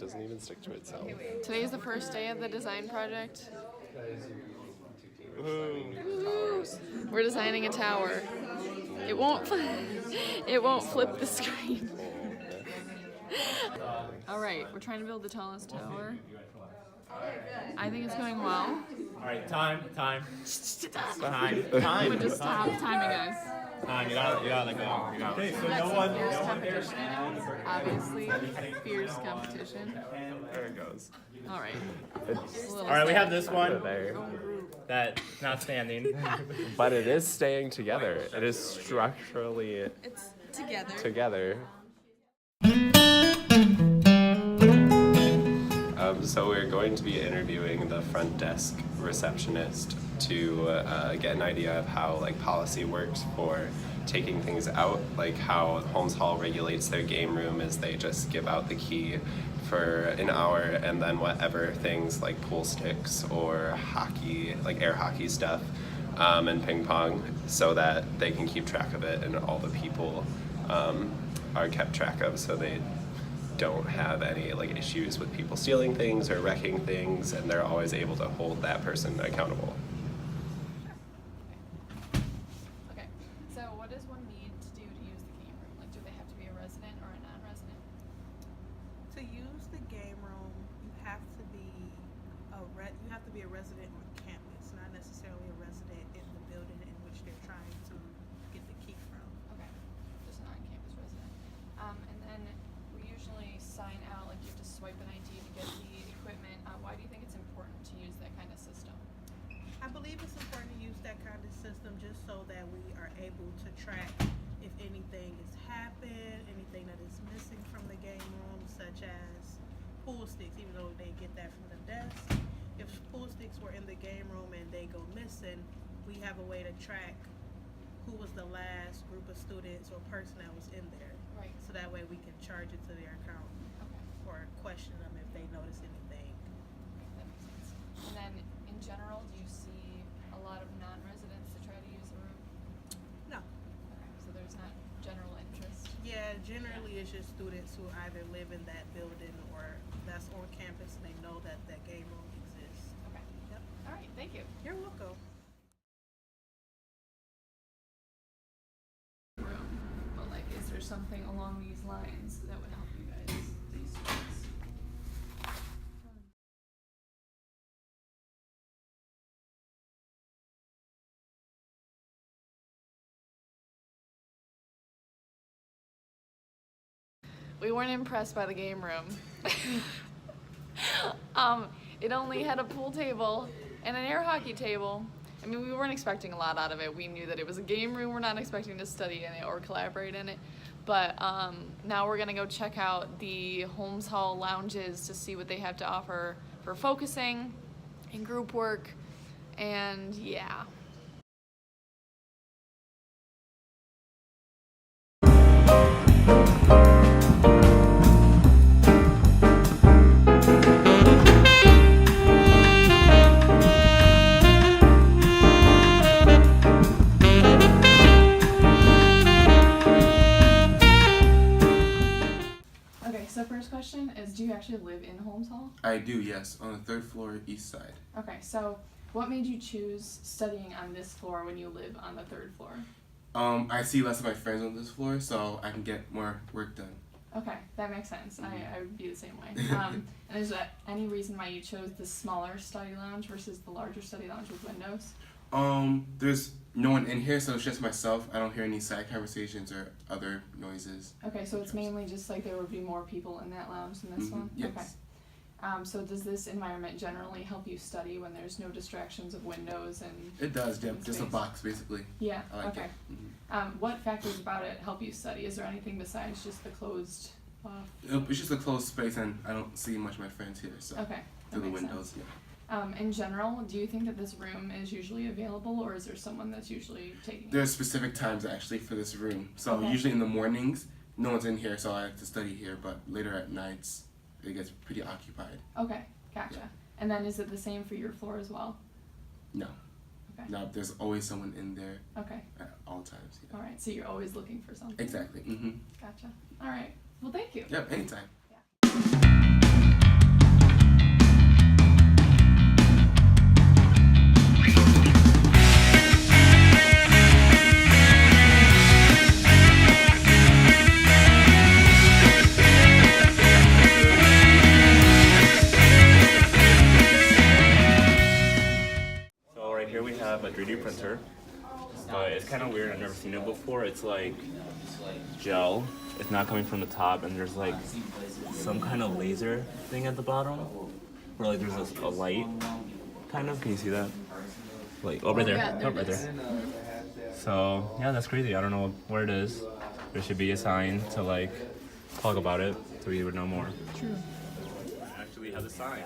doesn't even stick to itself. Today is the first day of the design project. We're designing a tower. It won't flip the screen. Alright, we're trying to build the tallest tower. I think it's going well. Alright, time. We'll just stop timing, guys. You gotta let go. Okay, so no one. Competition obviously. Fierce competition. There it goes. Alright. Alright, we have this one that's not standing. But it is staying together. It is structurally It's together. together. So we're going to be interviewing the front desk receptionist to get an idea of how policy works for taking things out, how Holmes Hall regulates their game room is they just give out the key for an hour, and then whatever things like pool sticks or hockey, air hockey stuff, and ping pong, so that they can keep track of it and all the people are kept track of, so they don't have any issues with people stealing things or wrecking things, and they're always able to hold that person accountable. Okay, so what does one need to do to use the game room? Do they have to be a resident or a non-resident? To use the game room, you have to be a resident on campus, not necessarily a resident in the building in which they're trying to get the key from. Okay, just a non-campus resident. And then we usually sign out, you have to swipe an ID to get the equipment. Why do you think it's important to use that kind of system? I believe it's important to use that kind of system just so that we are able to track if anything has happened, anything that is missing from the game room, such as pool sticks, even though they get that from the desk. If pool sticks were in the game room and they go missing, we have a way to track who was the last group of students or person that was in there. Right. So that way we can charge it to their account or question them if they notice anything. That makes sense. And then, in general, do you see a lot of non-residents that try to use the room? No. Okay, so there's not general interest? Yeah, generally it's just students who either live in that building or that's on campus and they know that that game room exists. Okay. Yep. All right, thank you. You're welcome. But is there something along these lines that would help you guys, these students? We weren't impressed by the game room. It only had a pool table and an air hockey table. I mean, we weren't expecting a lot out of it. We knew that it was a game room. We're not expecting to study in it or collaborate in it. But now we're gonna go check out the Holmes Hall lounges to see what they have to offer for focusing and group work, and yeah. So first question is, do you actually live in Holmes Hall? I do, yes, on the third floor east side. Okay, so what made you choose studying on this floor when you live on the third floor? I see less of my friends on this floor, so I can get more work done. Okay, that makes sense. I would be the same way. And is there any reason why you chose the smaller study lounge versus the larger study lounge with windows? There's no one in here, so it's just myself. I don't hear any side conversations or other noises. Okay, so it's mainly just there would be more people in that lounge than this one? Yes. Okay. So does this environment generally help you study when there's no distractions of windows and It does, yeah, just a space? box basically. Yeah, I like okay. it. What factors about it help you study? Is there anything besides just the closed off? It's just a closed space and I don't see much of my friends here, so Okay. through the makes windows, sense. yeah. In general, do you think that this room is usually available, or is there someone that's usually taking it? There's specific times actually for this room. So Okay. usually in the mornings, no one's in here, so I have to study here, but later at nights, it gets pretty occupied. Okay, gotcha. Yeah. And then is it the same for your floor as well? No. Okay. No, there's always someone in there Okay. at all times. Yeah. All right, so you're always looking for something. Exactly. Gotcha. All right. Well, thank you. Yep, anytime. Yeah. here we have a 3D printer, but it's kind of weird. I've never seen it before. It's like gel. It's not coming from the top, and there's like some kind of laser thing at the bottom, where like there's a light, kind of. Can you see that? Like over there. Yeah, Right there. So yeah, that's crazy. I don't know where it is. There should be a sign to like talk about it, so we would know more. True. I actually have the sign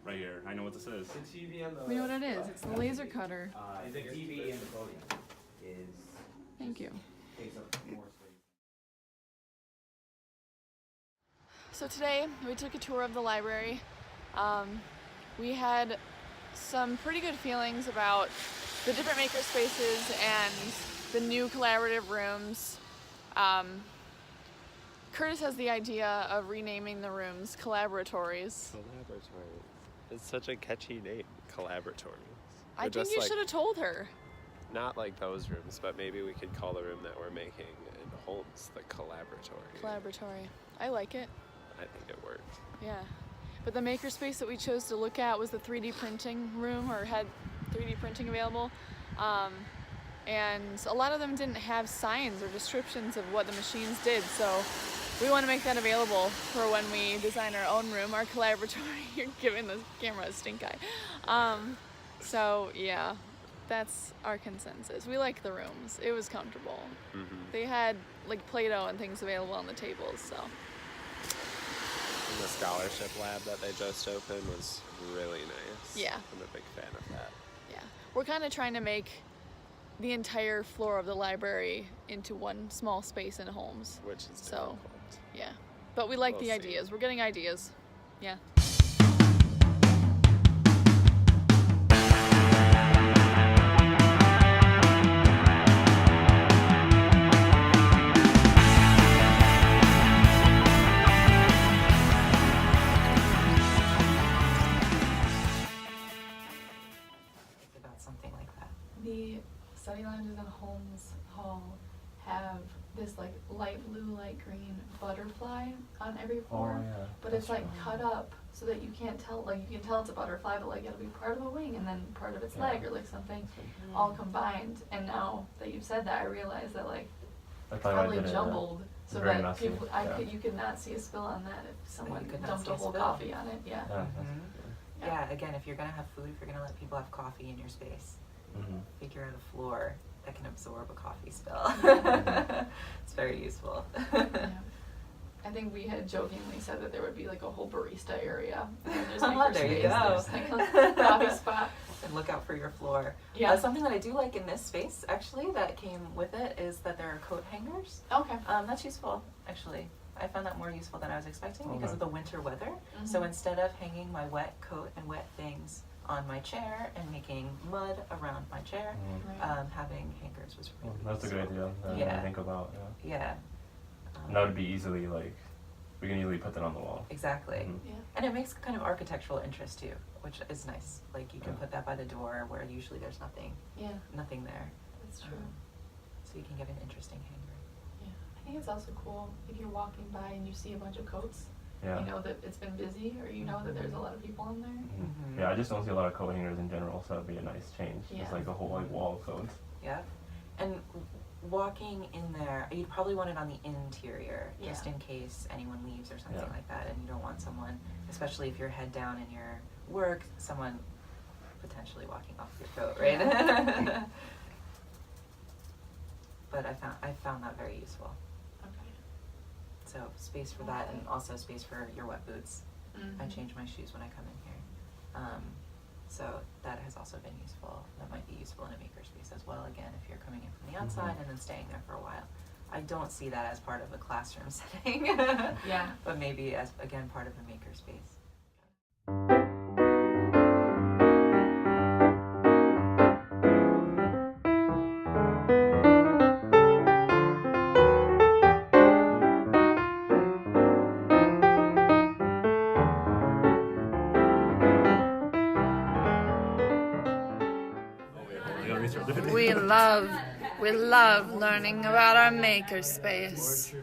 right here. I know what this is. We know what it is. It's the laser cutter. The TV and the podium is Thank you. takes up more space. So today we took a tour of the library. We had some pretty good feelings about the different maker spaces and the new collaborative rooms. Curtis has the idea of renaming the rooms collaboratories. Collaboratory. It's such a catchy name. Collaboratories. I think you should have told her. Not like those rooms, but maybe we could call the room that we're making in Holmes the collaboratory. Collaboratory. I like it. I think it worked. Yeah. But the makerspace that we chose to look at was the 3D printing room, or had 3D printing available. And a lot of them didn't have signs or descriptions of what the machines did, so we want to make that available for when we design our own room, our collaboratory. You're giving the camera a stink eye. So yeah, that's our consensus. We like the rooms. It was comfortable. Mm-hmm. They had like Play-Doh and things available on the tables, so. And the scholarship lab that they just opened was really nice. Yeah. I'm a big fan of that. Yeah, we're kind of trying to make the entire floor of the library into one small space in Holmes. Which is So, difficult. yeah. But we like We'll the see. ideas. We're getting ideas. Yeah. About something like that. The study lounges in Holmes Hall have this like light blue, light green butterfly on every floor. yeah. But it's like cut up so that you can't tell, like you can tell it's a butterfly, but like it'll be part of a wing and then part of its leg or like something all combined. And now that you've said that, I realize that like That's probably jumbled so very that messy, people, yeah. you could not see a spill on that if someone you could not dumped see a a whole spill. coffee on it. Yeah. Yeah. Yeah, again, if you're gonna have food, if you're gonna let people have coffee in your space, Mm-hmm. figure out a floor that can absorb a coffee spill. It's very useful. Yeah. I think we had jokingly said that there would be like a whole barista area. And then there's There you makerspace, go. there's like a coffee spot. And look out for your floor. Yeah. Something that I do like in this space, actually, that came with it is that there are coat hangers. Okay. That's useful, actually. I found that more useful than I was expecting because Okay. of the winter weather. So Mhm. instead of hanging my wet coat and wet things on my chair and making mud around my chair, Right. having hangers was really That's a good useful. idea that I Yeah. didn't think about. Yeah. Yeah. And that would be easily like, we can easily put that on the wall. Exactly. Mhm. Yeah. And it makes kind of architectural interest too, which is nice. Like you can Yeah. put that by the door where usually there's nothing Yeah, there. that's true. So you can get an interesting hanger. Yeah. I think it's also cool if you're walking by and you see a bunch of coats. Yeah. You know that it's been busy, or you know that there's a lot of people in there. Mhm. Yeah, I just don't see a lot of coat hangers in general, so that'd be a nice change. Yeah. Just like a whole like wall of coats. Yeah. And walking in there, you'd probably want it on the interior, just Yeah. in case anyone leaves or something Yeah. like that, and you don't want someone, especially if you're head down in your work, someone potentially walking off your coat, right? But I found that very useful. Okay. So space for that, and also space for your wet boots. Mhm. I change my shoes when I come in here. So that has also been useful. That might be useful in a makerspace as well, again, if you're coming in from the outside and then staying there for a while. I don't see that as part of a classroom setting. Yeah. But maybe as, again, part of a makerspace. We love learning about our makerspace.